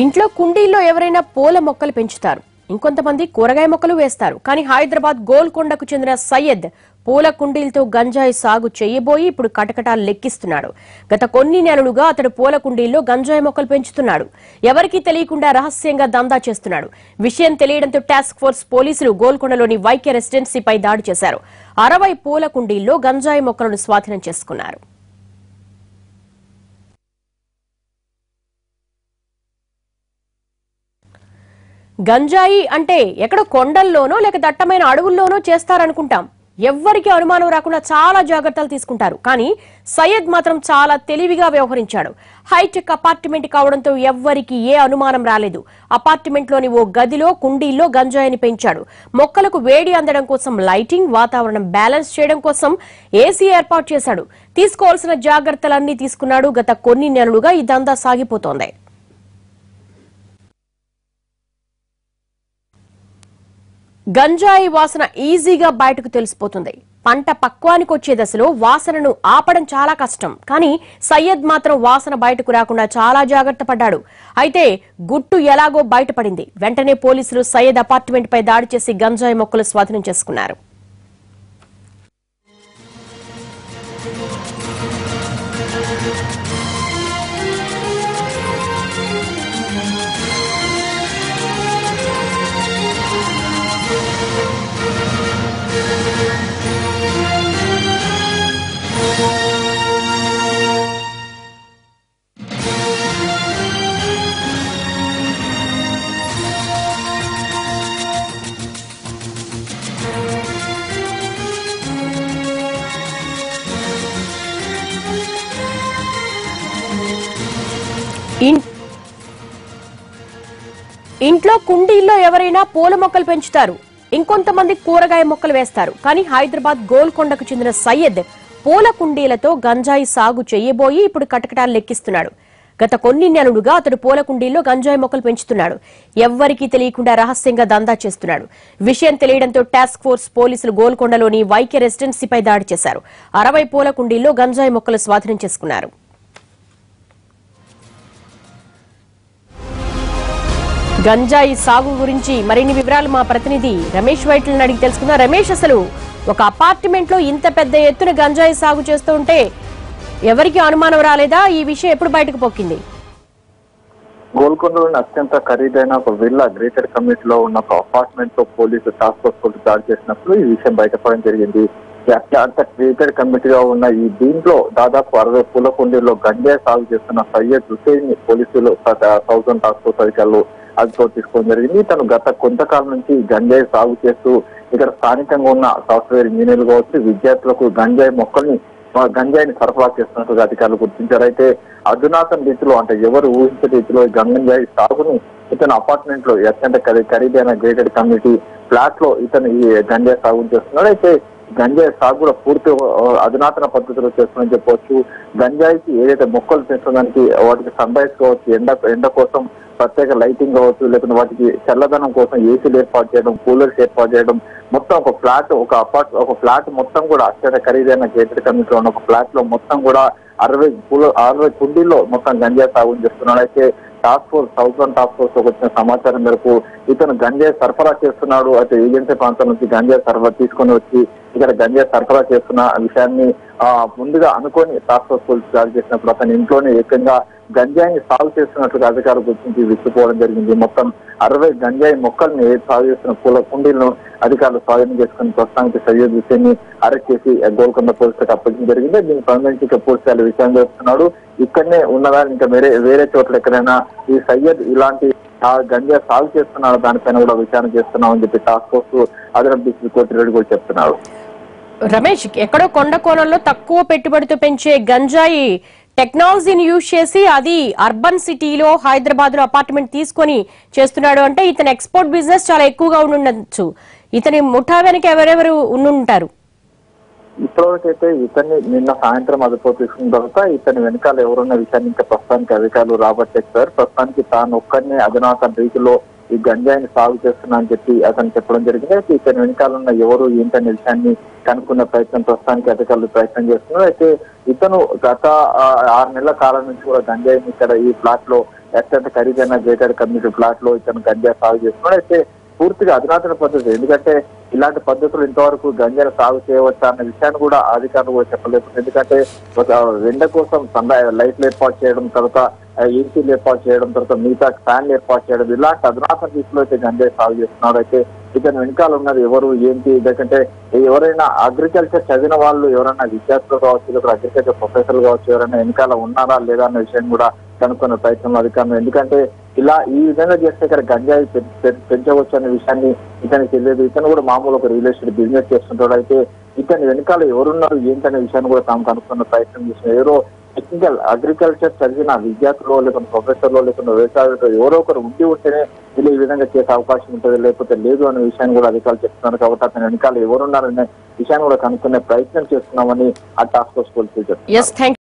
ఇంట్లో కుండీల్లో ఎవరైనా పూల మొక్కలు పెంచుతారు, ఇంకొంతమంది కూరగాయ మొక్కలు వేస్తారు. కానీ హైదరాబాద్ గోల్కొండకు చెందిన సయ్యద్ పూల కుండీలతో గంజాయి సాగు చేయబోయి ఇప్పుడు కటకటాలు లెక్కిస్తున్నాడు. గత కొన్ని నెలలుగా అతడు పూల కుండీల్లో గంజాయి మొక్కలు పెంచుతున్నాడు. ఎవరికీ తెలియకుండా రహస్యంగా దందా చేస్తున్నాడు. విషయం తెలియడంతో టాస్క్ ఫోర్స్ పోలీసులు గోల్కొండలోని వైకే రెసిడెన్సీపై దాడి చేశారు. 60 పూల కుండీల్లో గంజాయి మొక్కలను స్వాధీనం చేసుకున్నారు. గంజాయి అంటే ఎక్కడో కొండల్లోనో లేక దట్టమైన అడవుల్లోనో చేస్తారనుకుంటాం. ఎవ్వరికీ అనుమానం రాకుండా చాలా జాగ్రత్తలు తీసుకుంటారు. కానీ సయ్యద్ మాత్రం చాలా తెలివిగా వ్యవహరించాడు. హైటెక్ అపార్ట్మెంట్ కావడంతో ఎవ్వరికి ఏ అనుమానం రాలేదు. అపార్ట్మెంట్లోని ఓ గదిలో కుండీల్లో గంజాయిని పెంచాడు. మొక్కలకు వేడి అందడం కోసం లైటింగ్, వాతావరణం బ్యాలెన్స్ చేయడం కోసం ఏసీ ఏర్పాటు చేశాడు. తీసుకోవాల్సిన జాగ్రత్తలన్నీ తీసుకున్నాడు. గత కొన్ని నెలలుగా ఈ దందా సాగిపోతోంది. గంజాయి వాసన ఈజీగా బయటకు తెలిసిపోతుంది. పంట పక్వానికి వచ్చే దశలో వాసనను ఆపడం చాలా కష్టం. కానీ సయ్యద్ మాత్రం వాసన బయటకు రాకుండా చాలా జాగ్రత్త పడ్డాడు. అయితే గుట్టు ఎలాగో బయటపడింది. వెంటనే పోలీసులు సయ్యద్ అపార్ట్మెంట్ పై దాడి చేసి గంజాయి మొక్కలు స్వాధీనం చేసుకున్నారు. ఇంట్లో కుండీల్లో ఎవరైనా పూల మొక్కలు పెంచుతారు, ఇంకొంతమంది కూరగాయ మొక్కలు వేస్తారు. కానీ హైదరాబాద్ గోల్కొండకు చెందిన సయ్యద్ పూల కుండీలతో గంజాయి సాగు చేయబోయి ఇప్పుడు కటకటాలు లెక్కిస్తున్నాడు. గత కొన్ని నెలలుగా అతడు పూల కుండీల్లో గంజాయి మొక్కలు పెంచుతున్నాడు. ఎవ్వరికీ తెలియకుండా రహస్యంగా దందా చేస్తున్నాడు. విషయం తెలియడంతో టాస్క్ ఫోర్స్ పోలీసులు గోల్కొండలోని వైకే రెసిడెన్సీపై దాడి చేశారు. 60 పూల కుండీల్లో గంజాయి మొక్కలు స్వాధీనం చేసుకున్నారు. గంజాయి సాగు గురించి మరిన్ని వివరాలు మా ప్రతినిధి రమేష్ వైట్లను అడిగి తెలుసుకుందాం. రమేష్, అసలు ఒక అపార్ట్మెంట్ లో ఇంత పెద్ద ఎత్తున గంజాయి సాగు చేస్తూ ఉంటే ఎవరికి అనుమానం రాలేదా? ఈ విషయం ఎప్పుడు బయటకు పొక్కింది? గోల్కొండలోని అత్యంత ఖరీదైన ఒక విల్లా గ్రేటర్ కమ్యూనిటీలో ఉన్న ఒక అపార్ట్మెంట్ లో పోలీసు టాస్క్ ఫోర్స్ పోలీసు దాడి చేసినప్పుడు ఈ విషయం బయటపడడం జరిగింది. అత్యంత గ్రేటర్ కమ్యూనిటీగా ఉన్న ఈ దీంట్లో దాదాపు 60 పూల కుండీల్లో గంజాయి సాగు చేస్తున్న సయ్యద్ హుసేన్ పోలీసులు సౌతర్న్ టాస్క్ ఫోర్స్ అధికారులు అదుపులో తీసుకోవడం జరిగింది. తను గత కొంతకాలం నుంచి గంజాయి సాగు చేస్తూ ఇక్కడ స్థానికంగా ఉన్న సాఫ్ట్వేర్ ఇంజనీర్లు కావచ్చు, విద్యార్థులకు గంజాయిని సరఫరా చేస్తున్నట్టుగా అధికారులు గుర్తించారు. అయితే అధునాతన రీతిలో, అంటే ఎవరు ఊహించే రీతిలో గంజాయి సాగును ఇతను అపార్ట్మెంట్ లో అత్యంత ఖరీదైన గ్రేటెడ్ కమ్యూనిటీ ఫ్లాట్ లో ఇతను ఈ గంజాయి సాగు చేస్తున్నాడు. అయితే గంజాయి సాగు కూడా పూర్తి అధునాతన పద్ధతిలో చేస్తుందని చెప్పవచ్చు. గంజాయికి ఏదైతే మొక్కలు పెంచడానికి వాటికి సన్ రైజ్ కావచ్చు, ఎండ కోసం ప్రత్యేక లైటింగ్ కావచ్చు, లేకపోతే వాటికి చల్లదనం కోసం ఏసీలు ఏర్పాటు చేయడం, కూలర్స్ ఏర్పాటు చేయడం, మొత్తం ఒక ఫ్లాట్ మొత్తం కూడా అత్యంత ఖరీదైన గేటెడ్ కమ్యూనిటీలో ఉన్న ఒక ఫ్లాట్ లో మొత్తం కూడా 60 కుండీల్లో మొత్తం గంజాయి సాగు చేస్తున్నాడు. అయితే సౌతర్న్ టాస్క్ ఫోర్స్ వచ్చిన సమాచారం మేరకు ఇతను గంజాయి సరఫరా చేస్తున్నాడు. అయితే ఏజెన్సీ ప్రాంతం నుంచి గంజాయి సరఫరా తీసుకొని వచ్చి ఇక్కడ గంజాయి సరఫరా చేస్తున్న విషయాన్ని ముందుగా అనుకొని టాస్క్ ఫోర్స్ పోలీసులు దాడి చేసినప్పుడు అతని ఇంట్లోనే ఏకంగా గంజాయిని సాగు చేస్తున్నట్లుగా అధికారులు గుర్తించి విసిపోవడం జరిగింది. మొత్తం 60 గంజాయి మొక్కల్ని సాగు చేస్తున్న పూల కుండీలను అధికారులు స్వాధీనం చేసుకుని ప్రస్తుతానికి సయ్యద్ హుసేన్ ని అరెస్ట్ చేసి గోల్కొండ పోలీసులకు అప్పగించడం జరిగింది. దీనికి సంబంధించి పోలీసులు విషయం చేస్తున్నారు. ఇక్కడనే ఉన్నదా ఇంకా వేరే చోట్ల ఎక్కడైనా ఈ సయ్యద్ ఇలాంటి గంజాయి సాగు చేస్తున్నాడు దానిపైన కూడా విచారణ చేస్తున్నామని చెప్పి టాస్క్ ఫోర్స్ అదనపు డీసీపీ కోటిరెడ్డి కూడా చెప్తున్నారు. రమేష్, ఎక్కడో కొండ కోణంలో తక్కువ పెట్టుబడితో పెంచే గంజాయి టెక్నాలజీని యూజ్ చేసి అది అర్బన్ సిటీలో హైదరాబాద్ లో అపార్ట్మెంట్ తీసుకొని చేస్తున్నాడు అంటే ఇతని ఎక్స్పోర్ట్ బిజినెస్ చాలా ఎక్కువగా ఉండొచ్చు. ఇతని ముఠా వెనక ఎవరెవరు ఉండుంటారు? ఇప్పటివరకైతే ఇతన్ని నిన్న సాయంత్రం అదుపులో తీసుకున్న తర్వాత ఇతని వెనకాల ఎవరున్న విషయాన్ని ఇంకా ప్రస్తుతానికి అధికారులు రాబట్టేస్తారు. ప్రస్తుతానికి తాను ఒక్కరినే అధునాతన రీతిలో ఈ గంజాయిని సాగు చేస్తున్నా అని చెప్పి అతను చెప్పడం జరిగింది. అయితే ఇతని వెనకాల ఉన్న ఎవరు ఏంటనే విషయాన్ని కనుక్కున్న ప్రయత్నం ప్రస్తుతానికి అధికారులు ప్రయత్నం చేస్తున్నారు. అయితే ఇతను గత 6 నెలల కాలం నుంచి కూడా గంజాయిని ఇక్కడ ఈ ఫ్లాట్ లో అత్యంత ఖరీదైన గేటెడ్ కమ్యూనిటీ ఫ్లాట్ లో ఇతను గంజా సాగు చేస్తున్నాడు. అయితే పూర్తిగా అధునాతన పద్ధతి, ఎందుకంటే ఇలాంటి పద్ధతులు ఇంతవరకు గంజాను సాగు చేయవచ్చా అన్న విషయాన్ని కూడా అధికారులు కూడా చెప్పలేదు. ఎందుకంటే ఒక ఎండ కోసం లైట్లు ఏర్పాటు చేయడం, తర్వాత ఏసీలు ఏర్పాటు చేయడం, తర్వాత మిగతా ఫ్యాన్లు ఏర్పాటు చేయడం, ఇలాంటి అధునాతన రీతిలో అయితే గంజాయి సాగు చేస్తున్నాడు. అయితే ఇతను వెనకాల ఉన్నది ఎవరు ఏంటి, ఎందుకంటే ఎవరైనా అగ్రికల్చర్ చదివిన వాళ్ళు, ఎవరైనా విద్యార్థులు కావచ్చు, లేదా అగ్రికల్చర్ ప్రొఫెసర్లు కావచ్చు, ఎవరైనా వెనకాల ఉన్నారా లేదా అన్న విషయం కూడా కనుక్కున్న ప్రయత్నంలో అధికారులు. ఎందుకంటే ఇలా ఈ విధంగా చేస్తే ఇక్కడ గంజాయి పెంచవచ్చు అనే విషయాన్ని ఇతనికి తెలియదు. ఇతను కూడా మామూలు ఒక రియల్ ఎస్టేట్ బిజినెస్ చేస్తుంటాడు. అయితే ఇతని వెనకాల ఎవరున్నారు ఏంటనే విషయాన్ని కూడా తాము కనుక్కున్న ప్రయత్నం చేసిన ఎవరో టెక్నికల్ అగ్రికల్చర్ చదివిన విద్యార్థులు, లేకుంటే ప్రొఫెసర్లు, లేకుంటే వ్యవసాయంలో ఎవరో ఒకరు ఉండి ఉంటేనే వీళ్ళు ఈ విధంగా చేసే అవకాశం ఉంటుంది, లేకపోతే లేదు అనే విషయాన్ని కూడా అధికారులు చెప్తున్నారు. కాబట్టి అతని వెనకాల ఎవరున్నారనే విషయాన్ని కూడా కనుక్కునే ప్రయత్నం చేస్తున్నామని ఆ టాస్క్ ఫోర్స్ పోలీసులు చెప్తున్నారు.